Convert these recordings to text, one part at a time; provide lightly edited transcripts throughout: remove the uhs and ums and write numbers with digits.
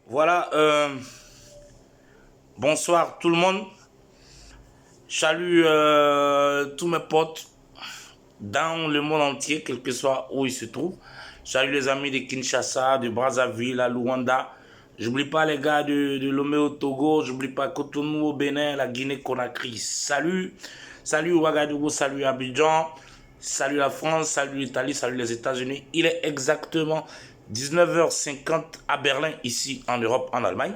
Voilà, bonsoir tout le monde. Salut tous mes potes dans le monde entier, quel que soit où ils se trouvent. Salut les amis de Kinshasa, de Brazzaville, à Luanda. J'oublie pas les gars de Lomé au Togo, j'oublie pas Cotonou au Bénin, la Guinée-Conakry. Salut, salut Ouagadougou, salut Abidjan, salut la France, salut l'Italie, salut les États-Unis. Il est exactement 19h50 à Berlin, ici en Europe, en Allemagne.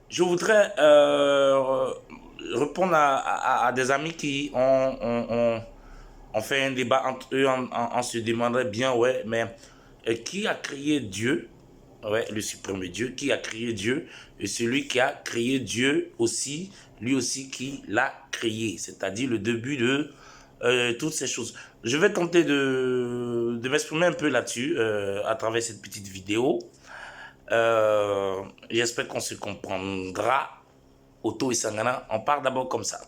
Je voudrais répondre à des amis qui ont fait un débat entre eux en se demandant bien, ouais, mais qui a créé Dieu? Ouais, le suprême Dieu, qui a créé Dieu? Et celui qui a créé Dieu aussi, lui aussi qui l'a créé, c'est-à-dire le début de toutes ces choses. Je vais tenter de m'exprimer un peu là-dessus à travers cette petite vidéo. J'espère qu'on se comprendra. Otto et Sangana, on part d'abord comme ça.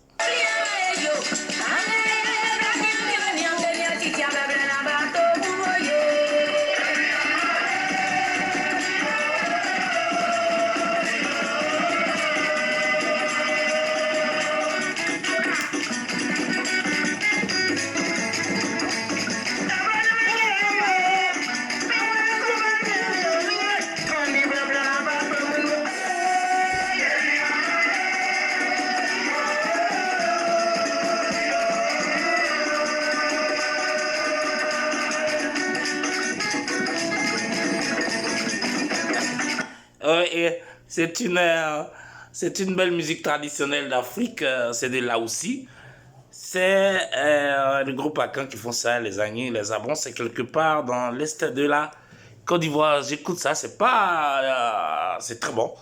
C'est une belle musique traditionnelle d'Afrique, c'est de là aussi. C'est le groupe Akan qui font ça, les Agnis, les Abons, c'est quelque part dans l'est de la Côte d'Ivoire. J'écoute ça, c'est pas, c'est très bon.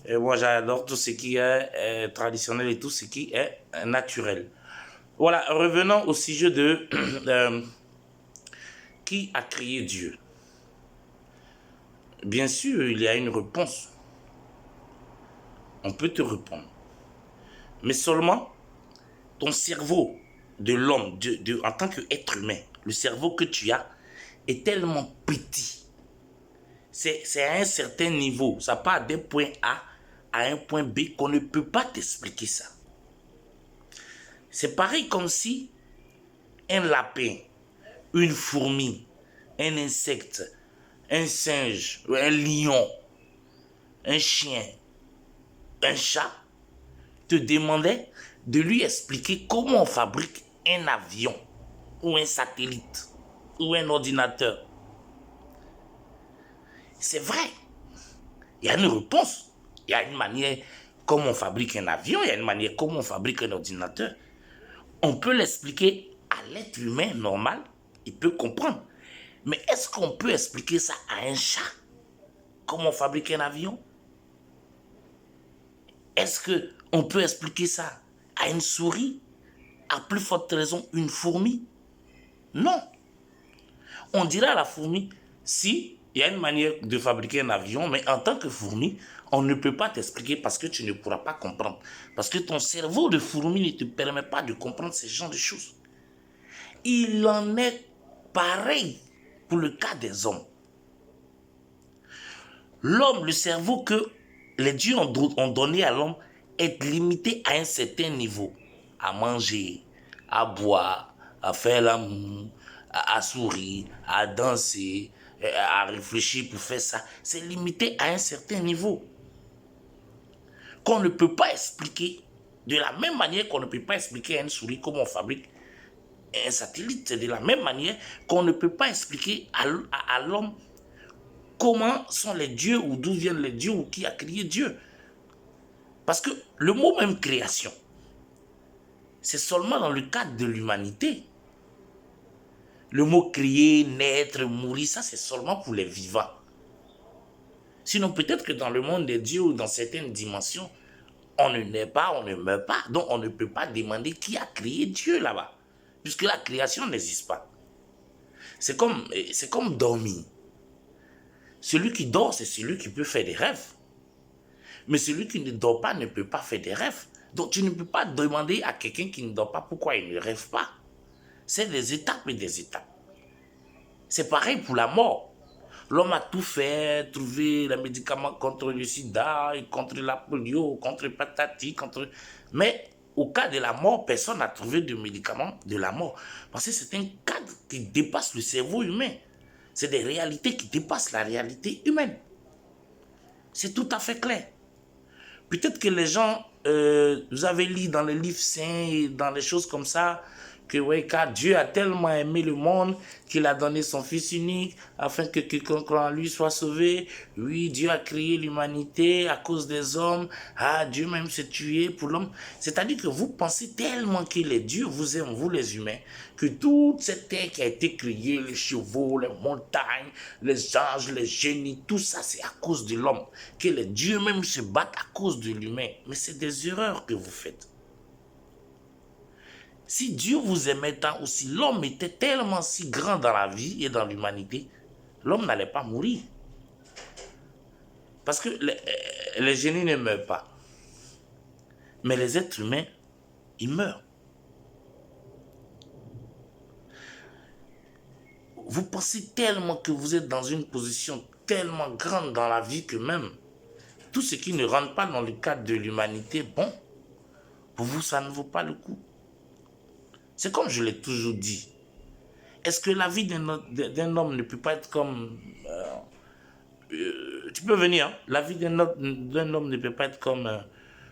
Et moi, j'adore tout ce qui est traditionnel et tout ce qui est naturel. Voilà, revenons au sujet de qui a créé Dieu. Bien sûr, il y a une réponse. On peut te répondre. Mais seulement ton cerveau de l'homme, en tant qu'être humain, le cerveau que tu as est tellement petit. C'est à un certain niveau. Ça part d'un point A à un point B qu'on ne peut pas t'expliquer ça. C'est pareil comme si un lapin, une fourmi, un insecte, un singe, un lion, un chien, un chat, te demandait de lui expliquer comment on fabrique un avion ou un satellite ou un ordinateur. C'est vrai. Il y a une réponse. Il y a une manière comment on fabrique un avion, il y a une manière comment on fabrique un ordinateur. On peut l'expliquer à l'être humain normal, il peut comprendre. Mais est-ce qu'on peut expliquer ça à un chat? Comment on fabrique un avion? Est-ce qu'on peut expliquer ça à une souris? À plus forte raison, une fourmi? Non. On dirait à la fourmi, si il y a une manière de fabriquer un avion, mais en tant que fourmi, on ne peut pas t'expliquer parce que tu ne pourras pas comprendre. Parce que ton cerveau de fourmi ne te permet pas de comprendre ce genre de choses. Il en est pareil pour le cas des hommes. L'homme, le cerveau que les dieux ont donné à l'homme est limité à un certain niveau. À manger, à boire, à faire l'amour, à sourire, à danser, à réfléchir pour faire ça. C'est limité à un certain niveau. Qu'on ne peut pas expliquer de la même manière qu'on ne peut pas expliquer à une souris comment on fabrique un satellite. C'est de la même manière qu'on ne peut pas expliquer à l'homme comment sont les dieux ou d'où viennent les dieux ou qui a créé Dieu. Parce que le mot même création, c'est seulement dans le cadre de l'humanité. Le mot créer, naître, mourir, ça c'est seulement pour les vivants. Sinon peut-être que dans le monde des dieux ou dans certaines dimensions, on ne naît pas, on ne meurt pas. Donc on ne peut pas demander qui a créé Dieu là-bas. Puisque la création n'existe pas. C'est comme dormir. Celui qui dort, c'est celui qui peut faire des rêves. Mais celui qui ne dort pas ne peut pas faire des rêves. Donc tu ne peux pas demander à quelqu'un qui ne dort pas pourquoi il ne rêve pas. C'est des étapes et des étapes. C'est pareil pour la mort. L'homme a tout fait, trouvé les médicaments contre le sida, contre la polio, contre patati, contre... Mais au cas de la mort, personne n'a trouvé de médicament de la mort. Parce que c'est un cadre qui dépasse le cerveau humain. C'est des réalités qui dépassent la réalité humaine. C'est tout à fait clair. Peut-être que les gens, vous avez lu dans les livres saints et dans les choses comme ça, que ouais, car Dieu a tellement aimé le monde qu'il a donné son Fils unique afin que quiconque croit en lui soit sauvé. Oui, Dieu a créé l'humanité à cause des hommes. Ah, Dieu même s'est tué pour l'homme. C'est-à-dire que vous pensez tellement que les dieux vous aiment, vous les humains, que toute cette terre qui a été créée, les chevaux, les montagnes, les anges, les génies, tout ça, c'est à cause de l'homme. Que les dieux même se battent à cause de l'humain. Mais c'est des erreurs que vous faites. Si Dieu vous aimait tant, ou si l'homme était tellement si grand dans la vie et dans l'humanité, l'homme n'allait pas mourir. Parce que les génies ne meurent pas. Mais les êtres humains, ils meurent. Vous pensez tellement que vous êtes dans une position tellement grande dans la vie que même tout ce qui ne rentre pas dans le cadre de l'humanité, bon, pour vous, ça ne vaut pas le coup. C'est comme je l'ai toujours dit. Est-ce que la vie d'un homme ne peut pas être comme... tu peux venir, hein? La vie d'un homme ne peut pas être comme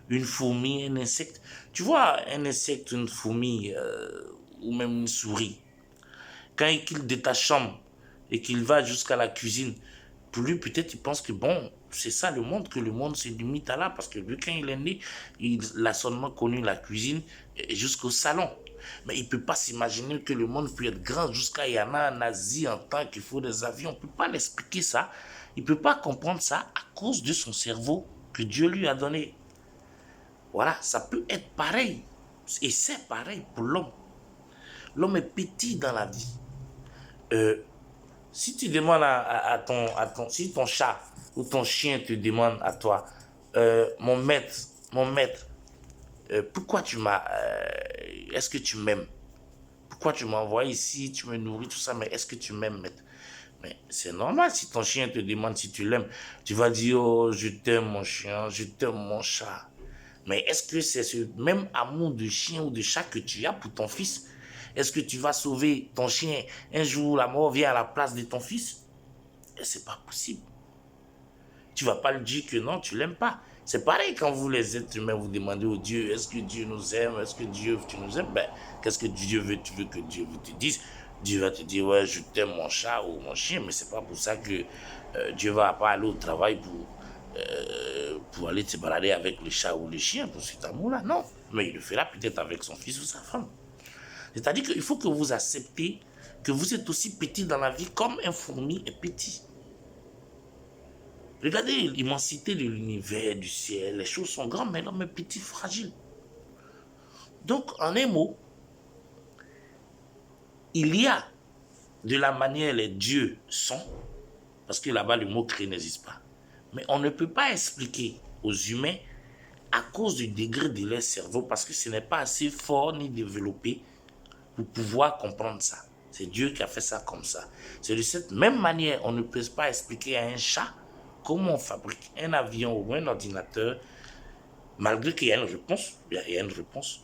une fourmi, un insecte. Tu vois, un insecte, une fourmi ou même une souris, quand il quitte de ta chambre et qu'il va jusqu'à la cuisine, pour lui, peut-être, il pense que bon, c'est ça le monde, que le monde se limite à là, parce que lui, quand il est né, il a seulement connu la cuisine jusqu'au salon. Mais il ne peut pas s'imaginer que le monde peut être grand jusqu'à y en a en Asie en temps qu'il faut des avions. On ne peut pas l'expliquer ça. Il ne peut pas comprendre ça à cause de son cerveau que Dieu lui a donné. Voilà, ça peut être pareil. Et c'est pareil pour l'homme. L'homme est petit dans la vie. Si tu demandes si ton chat ou ton chien te demande à toi, mon maître, pourquoi tu m'as, est-ce que tu m'aimes? Pourquoi tu m'envoies ici, tu me nourris, tout ça, mais est-ce que tu m'aimes, maître? Mais c'est normal, si ton chien te demande si tu l'aimes, tu vas dire, oh, je t'aime mon chien, je t'aime mon chat. Mais est-ce que c'est ce même amour de chien ou de chat que tu as pour ton fils? Est-ce que tu vas sauver ton chien un jour, la mort vient à la place de ton fils? Et c'est pas possible. Tu vas pas lui dire que non, tu l'aimes pas. C'est pareil quand vous, les êtres humains, vous demandez au Dieu, est-ce que Dieu nous aime? Est-ce que Dieu, tu nous aimes? Ben, qu'est-ce que Dieu veut? Tu veux que Dieu vous te dise? Dieu va te dire, ouais, je t'aime mon chat ou mon chien, mais c'est pas pour ça que Dieu va pas aller au travail pour aller se balader avec le chat ou le chien pour cet amour-là. Non, mais il le fera peut-être avec son fils ou sa femme. C'est-à-dire qu'il faut que vous acceptez que vous êtes aussi petit dans la vie comme un fourmi est petit. Regardez l'immensité de l'univers, du ciel, les choses sont grandes, mais l'homme est petit, fragile. Donc, en un mot, il y a de la manière les dieux sont, parce que là-bas le mot créé n'existe pas. Mais on ne peut pas expliquer aux humains à cause du degré de leur cerveau, parce que ce n'est pas assez fort ni développé pour pouvoir comprendre ça. C'est Dieu qui a fait ça comme ça. C'est de cette même manière, on ne peut pas expliquer à un chat comment on fabrique un avion ou un ordinateur, malgré qu'il y a une réponse, il y a une réponse,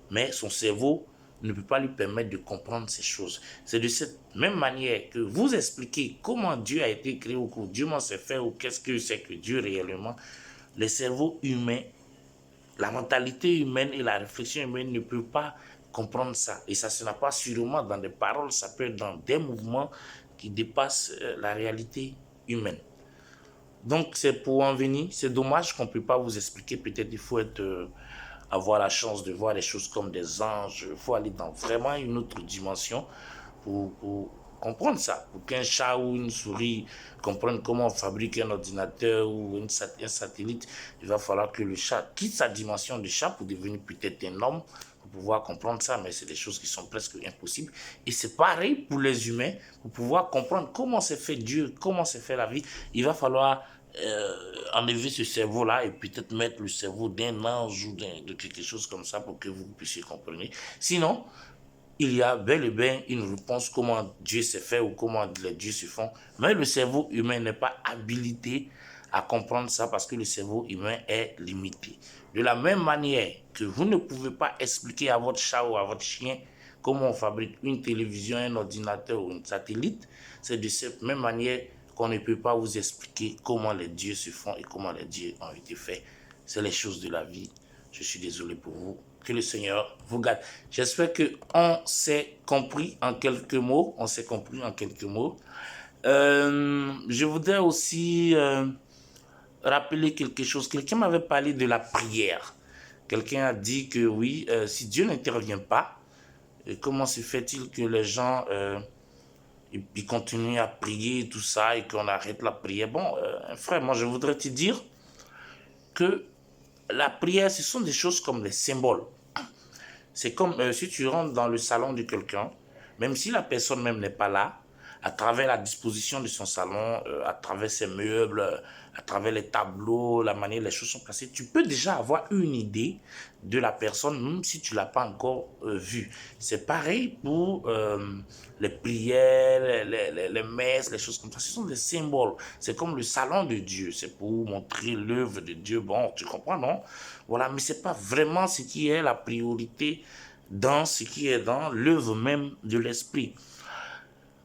mais son cerveau ne peut pas lui permettre de comprendre ces choses. C'est de cette même manière que vous expliquez comment Dieu a été créé ou comment Dieu s'est fait ou qu'est-ce que c'est que Dieu réellement. Le cerveau humain, la mentalité humaine et la réflexion humaine ne peuvent pas comprendre ça. Et ça, ce n'est pas sûrement dans des paroles, ça peut être dans des mouvements qui dépassent la réalité humaine. Donc, c'est pour en venir. C'est dommage qu'on ne peut pas vous expliquer. Peut-être il faut avoir la chance de voir les choses comme des anges. Il faut aller dans vraiment une autre dimension pour comprendre ça. Pour qu'un chat ou une souris comprenne comment on fabrique un ordinateur ou un satellite, il va falloir que le chat quitte sa dimension de chat pour devenir peut-être un homme, pour pouvoir comprendre ça, mais c'est des choses qui sont presque impossibles. Et c'est pareil pour les humains, pour pouvoir comprendre comment s'est fait Dieu, comment s'est fait la vie, il va falloir enlever ce cerveau-là et peut-être mettre le cerveau d'un ange ou de quelque chose comme ça pour que vous puissiez comprendre. Sinon, il y a bel et bien une réponse comment Dieu s'est fait ou comment les dieux se font, mais le cerveau humain n'est pas habilité à comprendre ça parce que le cerveau humain est limité. De la même manière que vous ne pouvez pas expliquer à votre chat ou à votre chien comment on fabrique une télévision, un ordinateur ou un satellite, c'est de cette même manière qu'on ne peut pas vous expliquer comment les dieux se font et comment les dieux ont été faits. C'est les choses de la vie. Je suis désolé pour vous. Que le Seigneur vous garde. J'espère qu'on s'est compris en quelques mots. On s'est compris en quelques mots. Je voudrais aussi rappeler quelque chose. Quelqu'un m'avait parlé de la prière. Quelqu'un a dit que oui, si Dieu n'intervient pas, comment se fait-il que les gens ils continuent à prier et tout ça et qu'on arrête la prière? Bon, frère, moi je voudrais te dire que la prière, ce sont des choses comme des symboles. C'est comme si tu rentres dans le salon de quelqu'un, même si la personne même n'est pas là, à travers la disposition de son salon, à travers ses meubles, à travers les tableaux, la manière dont les choses sont placées, tu peux déjà avoir une idée de la personne, même si tu ne l'as pas encore vue. C'est pareil pour les prières, les messes, les choses comme ça. Ce sont des symboles. C'est comme le salon de Dieu. C'est pour montrer l'œuvre de Dieu. Bon, tu comprends, non? Voilà, mais ce n'est pas vraiment ce qui est la priorité dans ce qui est dans l'œuvre même de l'esprit.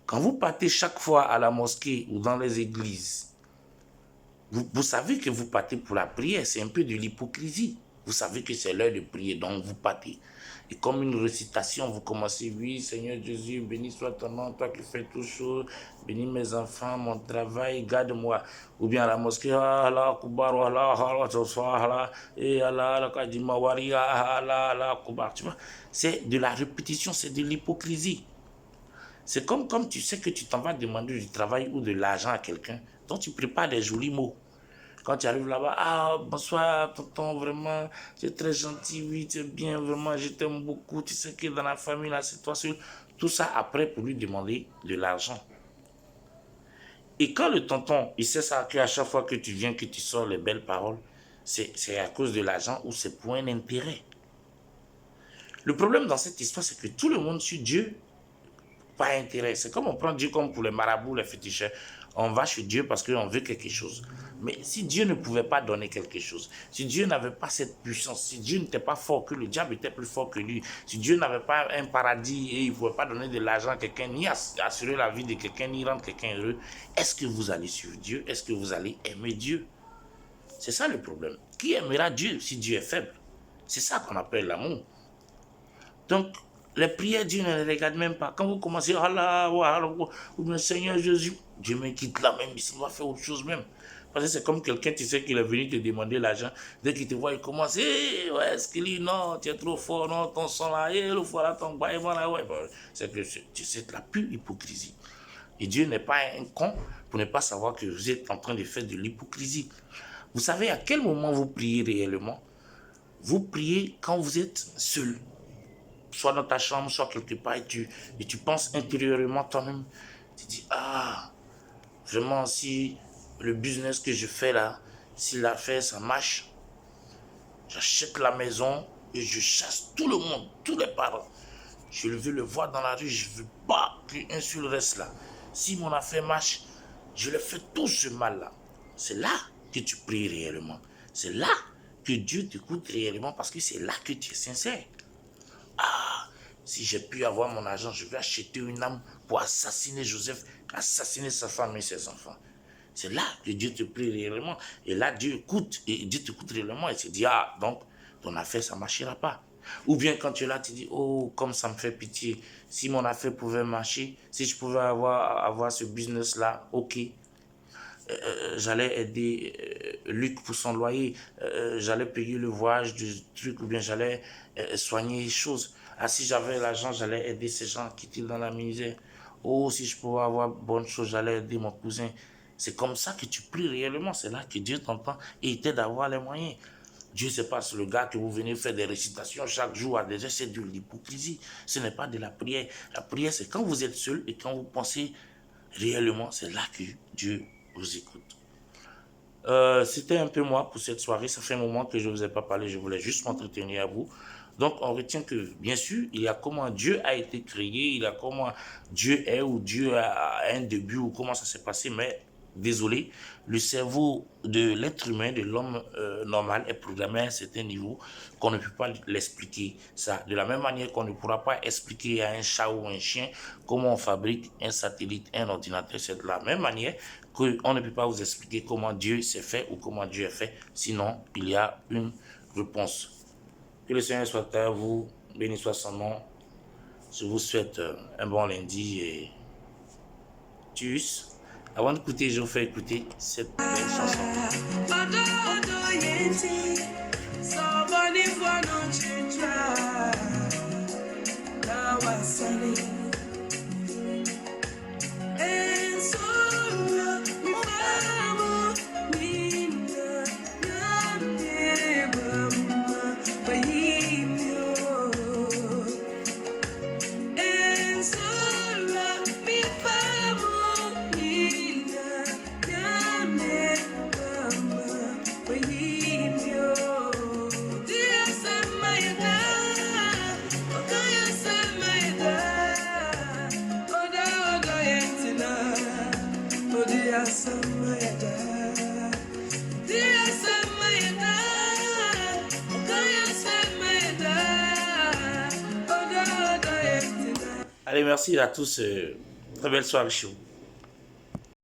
Quand vous partez chaque fois à la mosquée ou dans les églises, vous savez que vous partez pour la prière, c'est un peu de l'hypocrisie. Vous savez que c'est l'heure de prier, donc vous partez. Et comme une récitation, vous commencez, oui, Seigneur Jésus, béni soit ton nom, toi qui fais toutes choses, bénis mes enfants, mon travail, garde-moi. Ou bien à la mosquée, Allah, Kubar, Allah, Allah, et Allah, Kadimawari, Allah, Kubar. Tu vois, c'est de la répétition, c'est de l'hypocrisie. C'est comme tu sais que tu t'en vas demander du travail ou de l'argent à quelqu'un, donc tu prépares des jolis mots. Quand tu arrives là-bas, ah, bonsoir, tonton, vraiment, tu es très gentil, oui, tu es bien, vraiment, je t'aime beaucoup, tu sais que dans la famille, là, c'est toi seul. Tout ça après pour lui demander de l'argent. Et quand le tonton, il sait ça, qu'à chaque fois que tu viens, que tu sors les belles paroles, c'est à cause de l'argent ou c'est pour un intérêt. Le problème dans cette histoire, c'est que tout le monde suit Dieu pas intérêt. C'est comme on prend Dieu comme pour les marabouts, les féticheurs. On va chez Dieu parce qu'on veut quelque chose. Mais si Dieu ne pouvait pas donner quelque chose, si Dieu n'avait pas cette puissance, si Dieu n'était pas fort, que le diable était plus fort que lui, si Dieu n'avait pas un paradis et il ne pouvait pas donner de l'argent à quelqu'un, ni assurer la vie de quelqu'un, ni rendre quelqu'un heureux, est-ce que vous allez suivre Dieu? Est-ce que vous allez aimer Dieu? C'est ça le problème. Qui aimera Dieu si Dieu est faible? C'est ça qu'on appelle l'amour. Donc, les prières, Dieu ne les regarde même pas. Quand vous commencez, Allah, ou bien Seigneur Jésus, Dieu me quitte là même, il va faire autre chose même. Parce que c'est comme quelqu'un, tu sais, qu'il est venu te demander l'argent. Dès qu'il te voit, il commence, ouais, est-ce qu'il dit, non, tu es trop fort, non, ton sang là, le voilà, ton bail, voilà, ouais. C'est que c'est la pure hypocrisie. Et Dieu n'est pas un con pour ne pas savoir que vous êtes en train de faire de l'hypocrisie. Vous savez à quel moment vous priez réellement? Vous priez quand vous êtes seul, soit dans ta chambre, soit quelque part, et tu penses intérieurement toi-même, tu dis, ah, vraiment, si le business que je fais là, si l'affaire, ça marche, j'achète la maison et je chasse tout le monde, tous les parents. Je veux le voir dans la rue, je ne veux pas qu'un seul reste là. Si mon affaire marche, je le fais tout ce mal-là. C'est là que tu pries réellement. C'est là que Dieu t'écoute réellement parce que c'est là que tu es sincère. Ah, si j'ai pu avoir mon argent, je vais acheter une âme pour assassiner Joseph, assassiner sa femme et ses enfants. C'est là que Dieu te prie réellement. Et là, Dieu écoute, et Dieu t'écoute réellement et te dit, ah, donc, ton affaire, ça ne marchera pas. Ou bien quand tu es là, tu dis, oh, comme ça me fait pitié. Si mon affaire pouvait marcher, si je pouvais avoir ce business-là, ok. J'allais aider Luc pour son loyer, j'allais payer le voyage du truc, ou bien j'allais soigner les choses. Ah, si j'avais l'argent, j'allais aider ces gens qui étaient dans la misère. Oh, si je pouvais avoir bonne chose, j'allais aider mon cousin. C'est comme ça que tu pries réellement. C'est là que Dieu t'entend et il t'aide à avoir les moyens. Dieu, c'est pas le gars que vous venez faire des récitations chaque jour à des heures, c'est de l'hypocrisie. Ce n'est pas de la prière. La prière, c'est quand vous êtes seul et quand vous pensez réellement, c'est là que Dieu vous écoute. C'était un peu moi pour cette soirée. Ça fait un moment que je ne vous ai pas parlé. Je voulais juste m'entretenir à vous. Donc, on retient que, bien sûr, il y a comment Dieu a été créé, il y a comment Dieu est ou Dieu a un début ou comment ça s'est passé, mais désolé, le cerveau de l'être humain, de l'homme normal est programmé à un certain niveau qu'on ne peut pas l'expliquer. Ça, de la même manière qu'on ne pourra pas expliquer à un chat ou un chien comment on fabrique un satellite, un ordinateur, c'est de la même manière qu'on ne peut pas vous expliquer comment Dieu s'est fait ou comment Dieu est fait, sinon il y a une réponse. Que le Seigneur soit à vous, béni soit son nom. Je vous souhaite un bon lundi et tchuss. Avant d'écouter, je vous fais écouter cette belle chanson. Allez, merci à tous. Très belle soirée chez vous.